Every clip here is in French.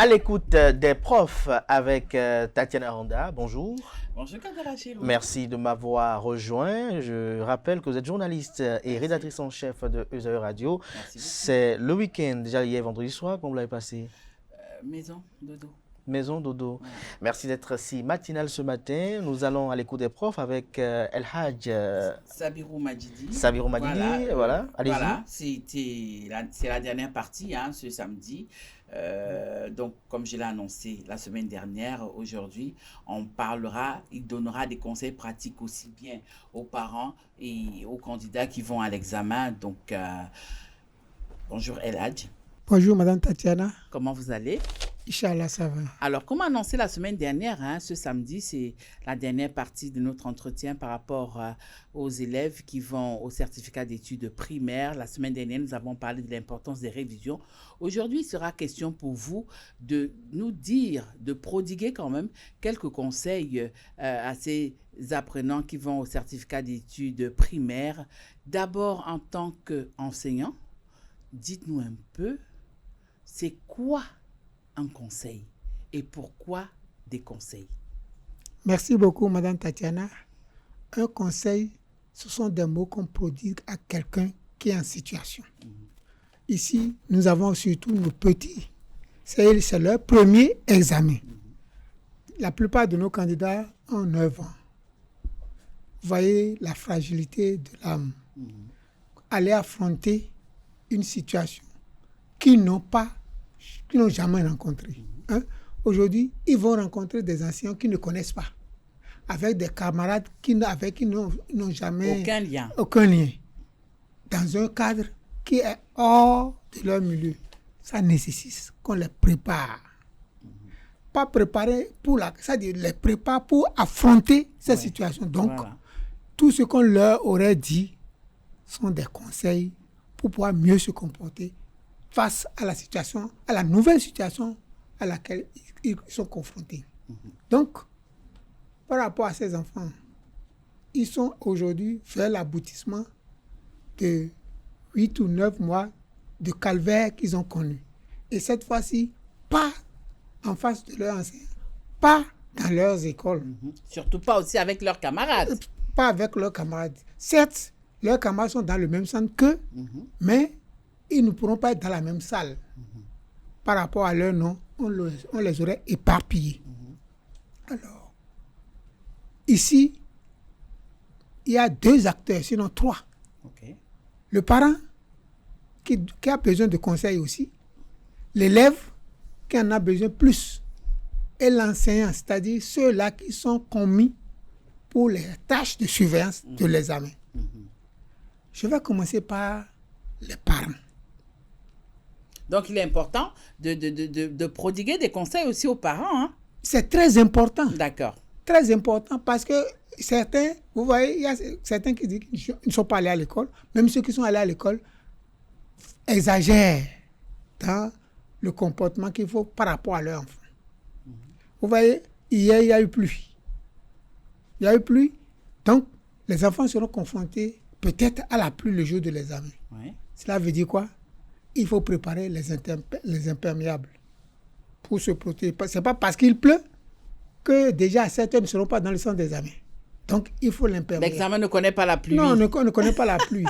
À l'écoute des profs avec Tatiana Randa. Bonjour. Bonjour Kaderachilou. Merci de m'avoir rejoint. Je rappelle que vous êtes journaliste et Merci. rédactrice en chef de ESAE Radio. Merci beaucoup. C'est le week-end, déjà hier vendredi soir, comment vous l'avez passé? Maison, dodo. Maison dodo. Voilà. Merci d'être si matinal ce matin. Nous allons à l'écoute des profs avec El Hadj Sabirou Majidi. Sabirou Majidi. Voilà, allez-y. Voilà, c'est la dernière partie, ce samedi. Donc, comme je l'ai annoncé la semaine dernière, aujourd'hui, il donnera des conseils pratiques aussi bien aux parents et aux candidats qui vont à l'examen. Donc, bonjour El Hadj. Bonjour Madame Tatiana. Comment vous allez? Inch'Allah, ça va. Alors, comme annoncé la semaine dernière, ce samedi, c'est la dernière partie de notre entretien par rapport aux élèves qui vont au certificat d'études primaires. La semaine dernière, nous avons parlé de l'importance des révisions. Aujourd'hui, il sera question pour vous de nous dire, de prodiguer quand même quelques conseils à ces apprenants qui vont au certificat d'études primaires. D'abord, en tant qu'enseignant, dites-nous un peu, c'est quoi un conseil et pourquoi des conseils? Merci beaucoup, Madame Tatiana. Un conseil, ce sont des mots qu'on prodigue à quelqu'un qui est en situation. Ici, nous avons surtout nos petits. C'est leur premier examen. La plupart de nos candidats ont 9 ans. Vous voyez la fragilité de l'âme. Aller affronter une situation qu'ils n'ont jamais rencontré. Aujourd'hui, ils vont rencontrer des anciens qu'ils ne connaissent pas, avec des camarades avec qui ils n'ont jamais aucun lien, dans un cadre qui est hors de leur milieu. Ça nécessite qu'on les prépare. Pas préparer c'est-à-dire les prépare pour affronter cette situation. Donc, tout ce qu'on leur aurait dit sont des conseils pour pouvoir mieux se comporter face à la nouvelle situation à laquelle ils sont confrontés. Donc, par rapport à ces enfants, ils sont aujourd'hui vers l'aboutissement de 8 ou 9 mois de calvaire qu'ils ont connu. Et cette fois-ci, pas en face de leurs enseignants, pas dans leurs écoles. Surtout pas aussi avec leurs camarades. Pas avec leurs camarades. Certes, leurs camarades sont dans le même centre qu'eux, mais ils ne pourront pas être dans la même salle. Par rapport à leur nom, on les aurait éparpillés. Alors, ici, il y a 2 acteurs, sinon 3. Le parent, qui a besoin de conseils aussi, l'élève, qui en a besoin plus, et l'enseignant, c'est-à-dire ceux-là qui sont commis pour les tâches de surveillance de l'examen. Je vais commencer par les parents. Donc, il est important de prodiguer des conseils aussi aux parents. C'est très important. D'accord. Très important parce que certains, vous voyez, il y a certains qui disent qu'ils ne sont pas allés à l'école. Même ceux qui sont allés à l'école exagèrent dans le comportement qu'il faut par rapport à leur enfant. Vous voyez, hier, il y a eu pluie. Donc, les enfants seront confrontés peut-être à la pluie le jour de l'examen. Cela veut dire quoi? Il faut préparer les imperméables pour se protéger. Ce n'est pas parce qu'il pleut que déjà à 7 heures, ils ne seront pas dans le centre d'examen. Donc, il faut l'imperméable. L'examen ne connaît pas la pluie. Non, ne connaît pas la pluie.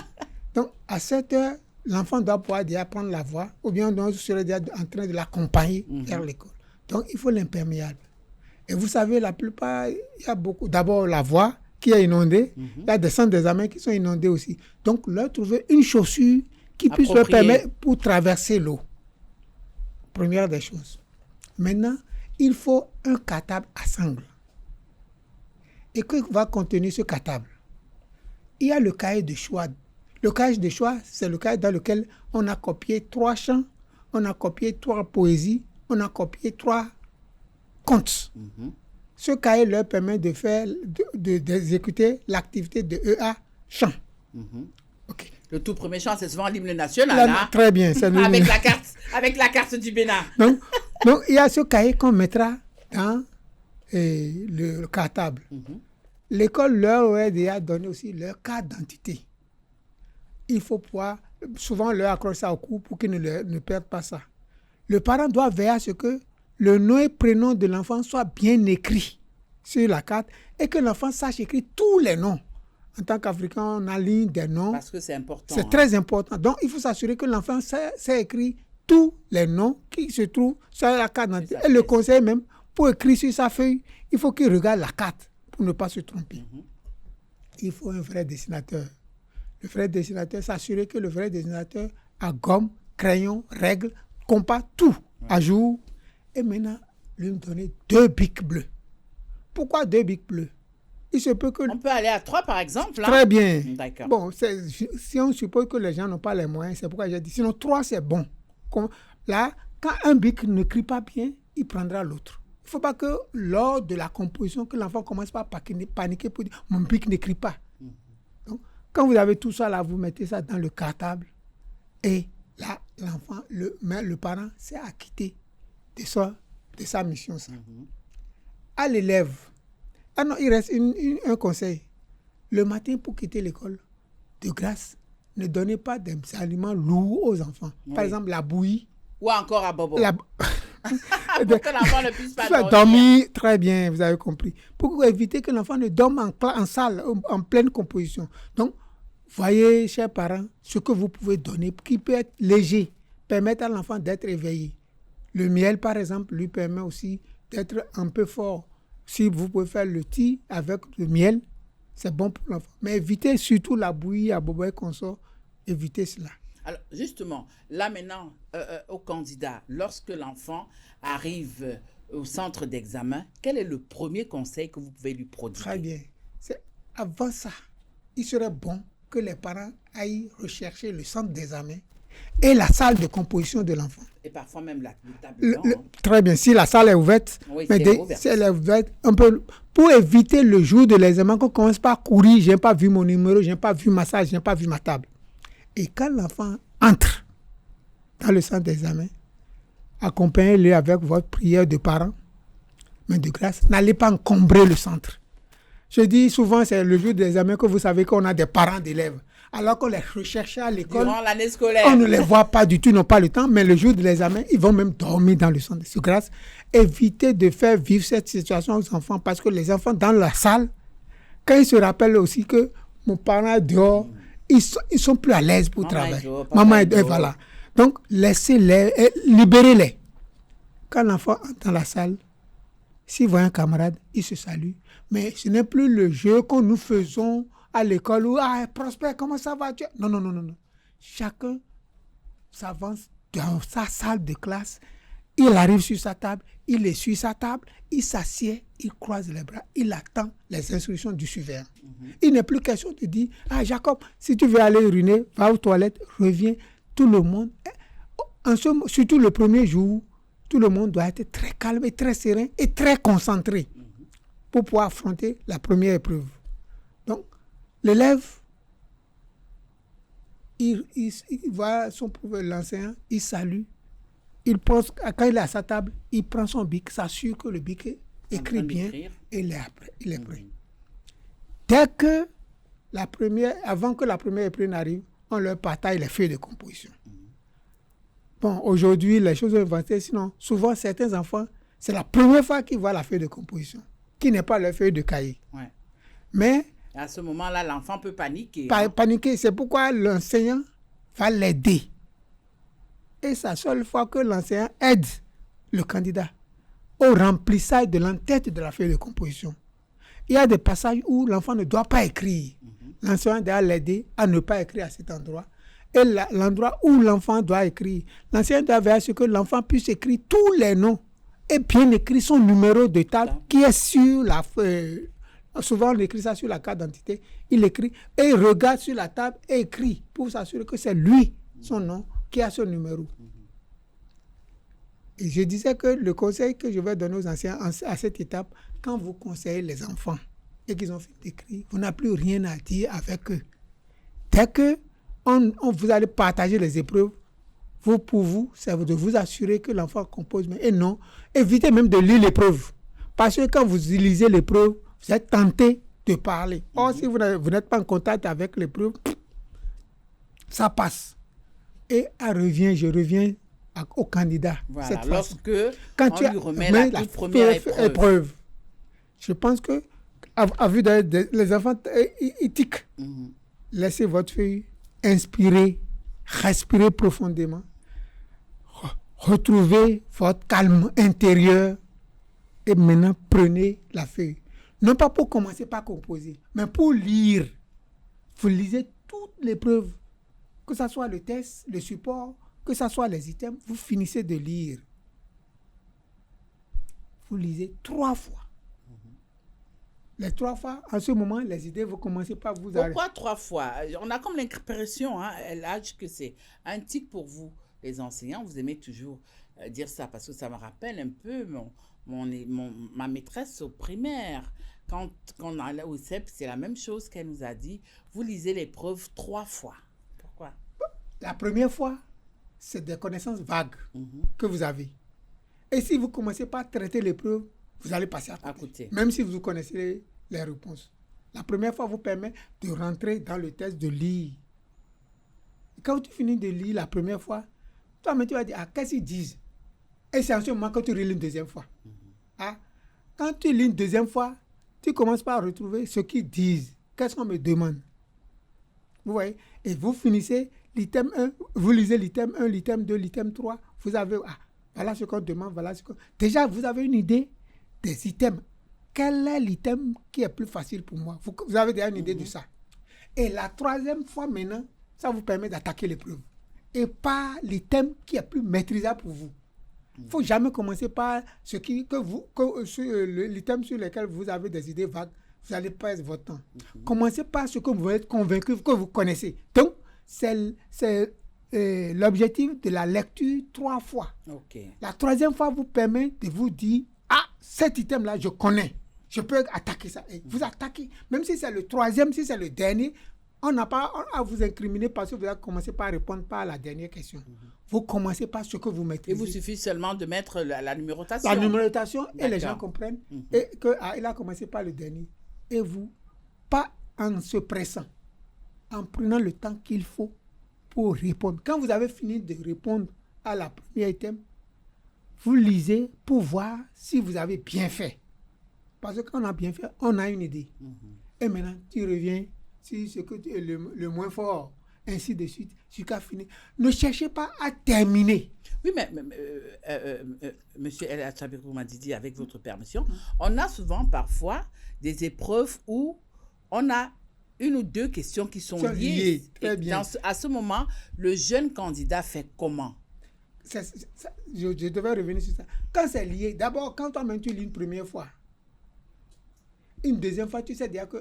Donc, à 7 heures, l'enfant doit pouvoir déjà prendre la voie ou bien on serait déjà en train de l'accompagner vers l'école. Donc, il faut l'imperméable. Et vous savez, la plupart, il y a beaucoup. D'abord, la voie qui est inondée. Il y a des centres d'examen qui sont inondés aussi. Donc, leur trouver une chaussure qui puisse leur permettre pour traverser l'eau. Première des choses. Maintenant, il faut un cartable à sangle. Et que va contenir ce cartable? Il y a le cahier de choix. Le cahier de choix, c'est le cahier dans lequel on a copié 3 chants, on a copié 3 poésies, on a copié 3 contes. Ce cahier leur permet de faire, d'exécuter l'activité de EA chant. Okay. Le tout premier chant, c'est souvent l'hymne national. Très bien. C'est avec la carte du Bénin. Donc, il y a ce cahier qu'on mettra dans le cartable. L'école leur aurait déjà donné aussi leur carte d'identité. Il faut pouvoir, souvent leur accrocher ça au cou pour qu'ils ne perdent pas ça. Le parent doit veiller à ce que le nom et prénom de l'enfant soit bien écrit sur la carte et que l'enfant sache écrire tous les noms. En tant qu'Africain, on aligne des noms. Parce que c'est important. C'est très important. Donc, il faut s'assurer que l'enfant sait écrire tous les noms qui se trouvent sur la carte d'identité. Et le conseil même, pour écrire sur sa feuille, il faut qu'il regarde la carte pour ne pas se tromper. Il faut un vrai dessinateur. Le vrai dessinateur, s'assurer que le vrai dessinateur a gomme, crayon, règle, compas, tout à jour. Et maintenant, lui donner 2 bics bleus. Pourquoi 2 bics bleus? Il se peut que... On peut aller à 3 par exemple. Très bien. D'accord. Bon, si on suppose que les gens n'ont pas les moyens, c'est pourquoi j'ai dit, sinon 3 c'est bon. Là, quand un bic ne crie pas bien, il prendra l'autre. Il ne faut pas que lors de la composition, que l'enfant commence pas à paniquer pour dire, mon bic ne crie pas. Donc, quand vous avez tout ça là, vous mettez ça dans le cartable et là, l'enfant, le parent s'est acquitté de sa mission. À l'élève, non, il reste un conseil. Le matin, pour quitter l'école, de grâce, ne donnez pas des aliments lourds aux enfants. Par exemple, la bouillie. Ou encore à Bobo. Pour que l'enfant ne puisse pas dormir. Très bien, vous avez compris. Pour éviter que l'enfant ne dorme en salle, en pleine composition. Donc, voyez, chers parents, ce que vous pouvez donner, qui peut être léger, permettre à l'enfant d'être éveillé. Le miel, par exemple, lui permet aussi d'être un peu fort. Si vous pouvez faire le thé avec le miel, c'est bon pour l'enfant. Mais évitez surtout la bouillie à bobo et consort. Évitez cela. Alors, justement, là maintenant, au candidat, lorsque l'enfant arrive au centre d'examen, quel est le premier conseil que vous pouvez lui prodiguer? Très bien. Avant ça, il serait bon que les parents aillent rechercher le centre d'examen et la salle de composition de l'enfant. Et parfois même la table. Très bien, si la salle est ouverte, oui, si elle est ouverte, un peu, pour éviter le jour de l'examen qu'on ne commence pas à courir, je n'ai pas vu mon numéro, je n'ai pas vu ma salle, je n'ai pas vu ma table. Et quand l'enfant entre dans le centre d'examen, accompagnez-le avec votre prière de parents, mais de grâce, n'allez pas encombrer le centre. Je dis souvent, c'est le jour de l'examen que vous savez qu'on a des parents d'élèves. Alors qu'on les recherche à l'école, durant l'année scolaire, on ne les voit pas du tout, ils n'ont pas le temps, mais le jour de l'examen, ils vont même dormir dans le centre. De grâce, évitez de faire vivre cette situation aux enfants, parce que les enfants dans la salle, quand ils se rappellent aussi que mon parent est dehors, ils sont plus à l'aise pour travailler. Maman est dehors, voilà. Donc, laissez-les, libérez-les. Quand l'enfant entre dans la salle, s'il voit un camarade, il se salue. Mais ce n'est plus le jeu que nous faisons à l'école où, Prosper, comment ça va? Non. Chacun s'avance dans sa salle de classe, il arrive sur sa table, il est sur sa table, il s'assied, il croise les bras, il attend les instructions du surveillant. Il n'est plus question de dire, Jacob, si tu veux aller uriner, va aux toilettes, reviens. Tout le monde, surtout le premier jour, tout le monde doit être très calme et très serein et très concentré pour pouvoir affronter la première épreuve. Donc, l'élève, il voit son professeur, l'enseignant, il salue, quand il est à sa table, il prend son bic, s'assure que le bic écrit bien et il est prêt. Dès que avant que la première épreuve n'arrive, on leur partage les feuilles de composition. Bon, aujourd'hui, les choses ont inventé, sinon, souvent, certains enfants, c'est la première fois qu'ils voient la feuille de composition, qui n'est pas leur feuille de cahier. Ouais. Mais à ce moment-là, l'enfant peut paniquer. Paniquer, c'est pourquoi l'enseignant va l'aider. Et c'est la seule fois que l'enseignant aide le candidat au remplissage de l'entête de la feuille de composition. Il y a des passages où l'enfant ne doit pas écrire. L'enseignant doit l'aider à ne pas écrire à cet endroit. Et l'endroit où l'enfant doit écrire, l'enseignant doit veiller à ce que l'enfant puisse écrire tous les noms et bien écrire son numéro de table qui est sur la feuille. Souvent, on écrit ça sur la carte d'identité. Il écrit et il regarde sur la table et écrit pour s'assurer que c'est lui, son nom, qui a ce numéro. Et je disais que le conseil que je vais donner aux enseignants à cette étape, quand vous conseillez les enfants et qu'ils ont fini d'écrire, vous n'avez plus rien à dire avec eux. Dès que vous allez partager les épreuves, pour vous, c'est de vous assurer que l'enfant compose. Et non, évitez même de lire l'épreuve. Parce que quand vous lisez l'épreuve, vous êtes tenté de parler. Or, si vous n'êtes pas en contact avec l'épreuve, ça passe. Et je reviens au candidat. Voilà, cette fois-ci. lorsque Quand on tu lui remet la toute première épreuve, je pense que, à vue les enfants, ils tiquent. Laissez votre feuille inspirer, respirer profondément, retrouvez votre calme intérieur et maintenant prenez la feuille. Non pas pour commencer par composer, mais pour lire. Vous lisez toutes les preuves, que ce soit le test, le support, que ce soit les items, vous finissez de lire. Vous lisez 3 fois. Les 3 fois, en ce moment, les idées, vous commencez par vous arrêter. Pourquoi 3 fois? On a comme l'impression, l'âge, que c'est un tic pour vous, les enseignants. Vous aimez toujours dire ça parce que ça me rappelle un peu ma maîtresse au primaire. Quand on allait au CEP, c'est la même chose qu'elle nous a dit. Vous lisez l'épreuve 3 fois. Pourquoi? La première fois, c'est des connaissances vagues que vous avez. Et si vous commencez par traiter l'épreuve, vous allez passer à côté. Même si vous connaissez les réponses. La première fois vous permet de rentrer dans le test, de lire. Et quand tu finis de lire la première fois, toi-même tu vas dire, qu'est-ce qu'ils disent? Et c'est en ce moment que tu relis une deuxième fois. Quand tu lis une deuxième fois, tu commences par retrouver ce qu'ils disent. Qu'est-ce qu'on me demande? Vous voyez? Et vous finissez l'item 1, vous lisez l'item 1, l'item 2, l'item 3. Vous avez, voilà ce qu'on demande, voilà ce qu'on... Déjà, vous avez une idée des items. Quel est l'item qui est plus facile pour moi? Vous avez déjà une idée de ça. Et la troisième fois maintenant, ça vous permet d'attaquer l'épreuve. Et pas l'item qui est plus maîtrisable pour vous. Il ne faut jamais commencer par l'item sur lequel vous avez des idées vagues. Vous allez perdre votre temps. Commencez par ce que vous êtes convaincu, que vous connaissez. Donc, c'est l'objectif de la lecture 3 fois. La troisième fois vous permet de vous dire, cet item-là, je connais. Je peux attaquer ça. Et vous attaquez. Même si c'est le troisième, si c'est le dernier, on n'a pas à vous incriminer parce que vous avez commencé par répondre par la dernière question. Vous commencez par ce que vous maîtrisez. Il vous suffit seulement de mettre la numérotation. La numérotation, et les gens comprennent et qu'il a commencé par le dernier. Et vous, pas en se pressant, en prenant le temps qu'il faut pour répondre. Quand vous avez fini de répondre à la première item, vous lisez pour voir si vous avez bien fait. Parce que quand on a bien fait, on a une idée. Et maintenant, tu reviens sur ce que tu es le moins fort, ainsi de suite, jusqu'à finir. Ne cherchez pas à terminer. Oui, mais monsieur El Achabirou Madidi, avec votre permission, on a souvent, parfois, des épreuves où on a une ou deux questions qui sont liées. Très bien. À ce moment, le jeune candidat fait comment? Je devais revenir sur ça. Quand c'est lié, d'abord, quand toi-même tu lis une première fois, une deuxième fois, tu sais déjà que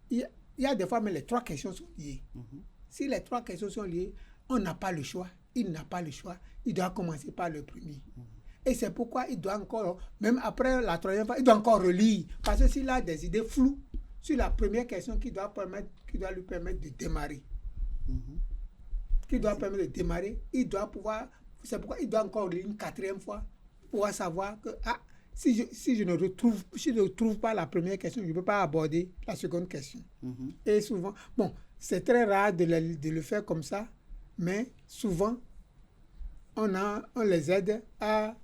il y a des fois, mais les 3 questions sont liées. Si les 3 questions sont liées, on n'a pas le choix. Il n'a pas le choix. Il doit commencer par le premier. Et c'est pourquoi il doit encore, même après la 3e fois, il doit encore relire. Parce que s'il a des idées floues sur la première question qui doit lui permettre de démarrer. Il doit pouvoir, c'est pourquoi il doit encore lire une 4e fois pour pouvoir savoir que si je ne trouve pas la première question, je ne peux pas aborder la seconde question. Et souvent, c'est très rare de le faire comme ça, mais souvent, on les aide à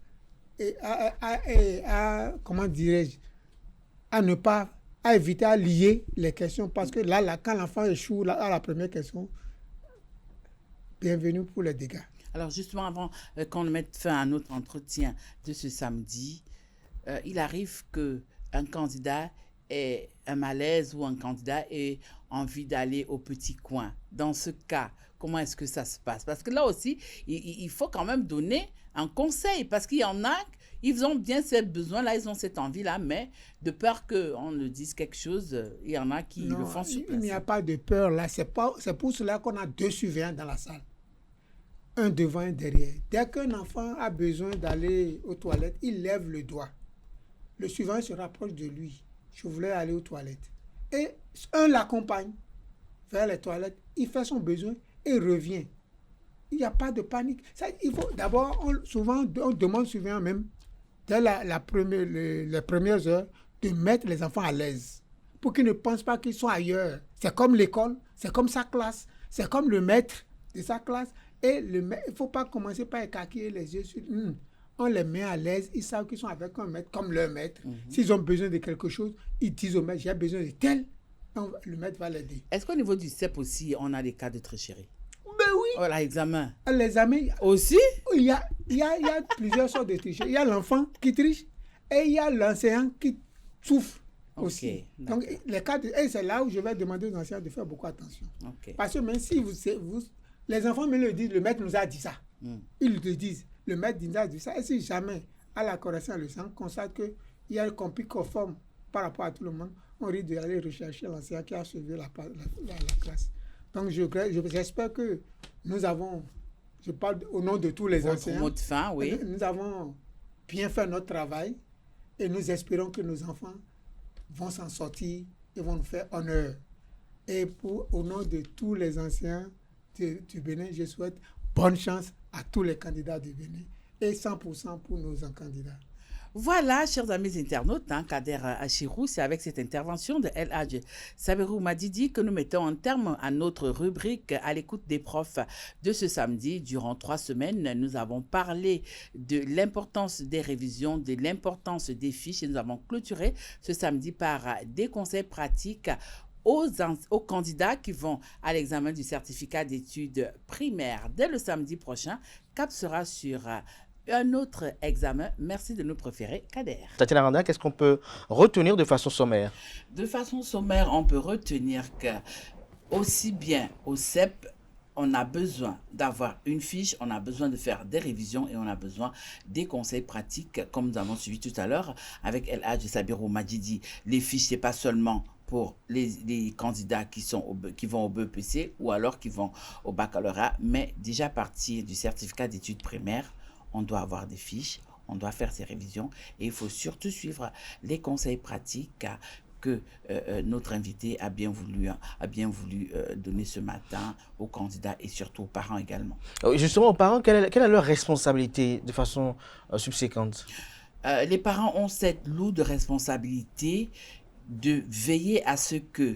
comment dirais-je, à éviter à lier les questions, parce que là quand l'enfant échoue à la première question, bienvenue pour les dégâts. Alors justement, avant qu'on mette fin à notre entretien de ce samedi, il arrive qu'un candidat ait un malaise ou un candidat ait envie d'aller au petit coin. Dans ce cas, comment est-ce que ça se passe? Parce que là aussi, il faut quand même donner un conseil, parce qu'il y en a, ils ont bien ces besoins-là, ils ont cette envie-là, mais de peur qu'on ne dise quelque chose, il y en a qui le font sur place. Il n'y a pas de peur là, c'est pour cela qu'on a 2 surveillants dans la salle. Un devant, un derrière. Dès qu'un enfant a besoin d'aller aux toilettes, il lève le doigt. Le suivant se rapproche de lui. Je voulais aller aux toilettes. Et un l'accompagne vers les toilettes, il fait son besoin et revient. Il n'y a pas de panique. Il faut d'abord, on demande souvent même, dès les premières heures, de mettre les enfants à l'aise pour qu'ils ne pensent pas qu'ils sont ailleurs. C'est comme l'école, c'est comme sa classe, c'est comme le maître de sa classe. Et il ne faut pas commencer par écarquiller les yeux sur... On les met à l'aise, ils savent qu'ils sont avec un maître comme leur maître. S'ils ont besoin de quelque chose, ils disent au maître, j'ai besoin de tel. Le maître va l'aider. Est-ce qu'au niveau du CEP aussi, on a des cas de tricherie? Ben oui. Voilà, examen. Les examens... Aussi? Il y a plusieurs sortes de tricheries. Il y a l'enfant qui triche et il y a l'enseignant qui souffre aussi. Donc, les cas et c'est là où je vais demander aux enseignants de faire beaucoup attention. Parce que même si les enfants me le disent, le maître nous a dit ça. Ils le disent. Le maître nous a dit ça. Et si jamais, à la correction de leçon, on constate qu'il y a un compris conforme par rapport à tout le monde, on risque d'aller rechercher l'enseignant qui a suivi la classe. Donc, j'espère que nous avons, je parle au nom de tous les enseignants, mot de fin, oui. Nous avons bien fait notre travail et nous espérons que nos enfants vont s'en sortir et vont nous faire honneur. Et au nom de tous les enseignants du Bénin, je souhaite bonne chance à tous les candidats du Bénin et 100% pour nos candidats. Voilà, chers amis internautes, Kader Achirou, c'est avec cette intervention de El Hadj Sabirou Madidi que nous mettons un terme à notre rubrique à l'écoute des profs de ce samedi. Durant 3 semaines, nous avons parlé de l'importance des révisions, de l'importance des fiches et nous avons clôturé ce samedi par des conseils pratiques aux candidats qui vont à l'examen du certificat d'études primaires. Dès le samedi prochain, cap sera sur un autre examen. Merci de nous préférer, Kader. Tatiana Aranda, qu'est-ce qu'on peut retenir de façon sommaire? De façon sommaire, on peut retenir que aussi bien au CEP, on a besoin d'avoir une fiche, on a besoin de faire des révisions et on a besoin des conseils pratiques, comme nous avons suivi tout à l'heure avec El Hadj Sabirou Madidi. Les fiches, ce n'est pas seulement pour les candidats qui vont au BEPC ou alors qui vont au baccalauréat, mais déjà à partir du certificat d'études primaires, on doit avoir des fiches, on doit faire ses révisions et il faut surtout suivre les conseils pratiques que notre invité a bien voulu donner ce matin aux candidats et surtout aux parents également. Justement, aux parents, quelle est leur responsabilité de façon subséquente? Les parents ont cette lourde responsabilité de veiller à ce que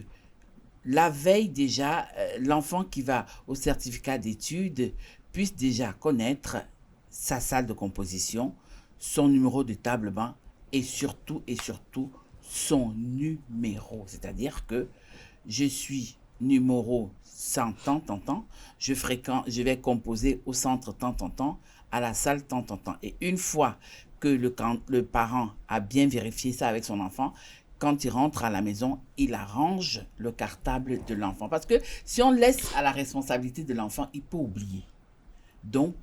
la veille déjà, l'enfant qui va au certificat d'études puisse déjà connaître sa salle de composition, son numéro de table-banc et surtout son numéro. C'est-à-dire que je suis numéro 100 tant, je vais composer au centre tant, à la salle tant. Et une fois que le parent a bien vérifié ça avec son enfant, quand il rentre à la maison, il arrange le cartable de l'enfant. Parce que si on laisse à la responsabilité de l'enfant, il peut oublier. Donc,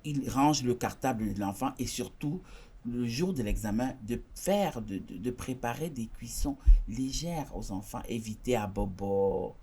il range le cartable de l'enfant et surtout, le jour de l'examen, de préparer des cuissons légères aux enfants. Éviter à bobo.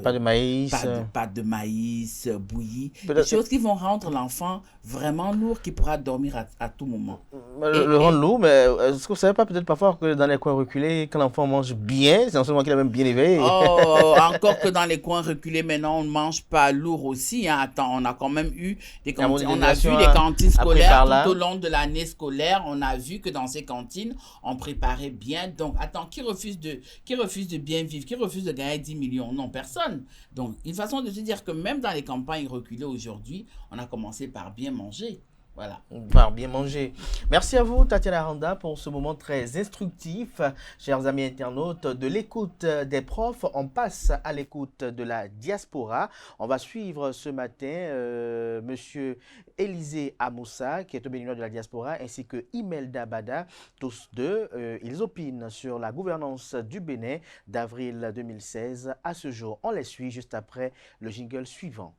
Pas de maïs. Pas de maïs bouilli. Des choses qui vont rendre l'enfant vraiment lourd, qui pourra dormir à tout moment. Le rendre lourd, mais est-ce que vous ne savez pas peut-être parfois que dans les coins reculés, quand l'enfant mange bien, c'est en ce moment qu'il est même bien éveillé. Oh, encore que dans les coins reculés, maintenant, on ne mange pas lourd aussi. Hein. Attends, on a quand même eu des cantines. On a vu les cantines scolaires tout au long de l'année scolaire. On a vu que dans ces cantines, on préparait bien. Donc, attends, qui refuse de bien vivre, qui refuse de gagner 10 millions? Non, personne. Donc, une façon de se dire que même dans les campagnes reculées aujourd'hui, on a commencé par bien manger. Voilà. Par bien manger. Merci à vous, Tatiana Aranda, pour ce moment très instructif. Chers amis internautes, de l'écoute des profs, on passe à l'écoute de la diaspora. On va suivre ce matin Monsieur Élisée Amoussa, qui est au béninois de la diaspora, ainsi que Imelda Bada. Tous deux, ils opinent sur la gouvernance du Bénin d'avril 2016 à ce jour. On les suit juste après le jingle suivant.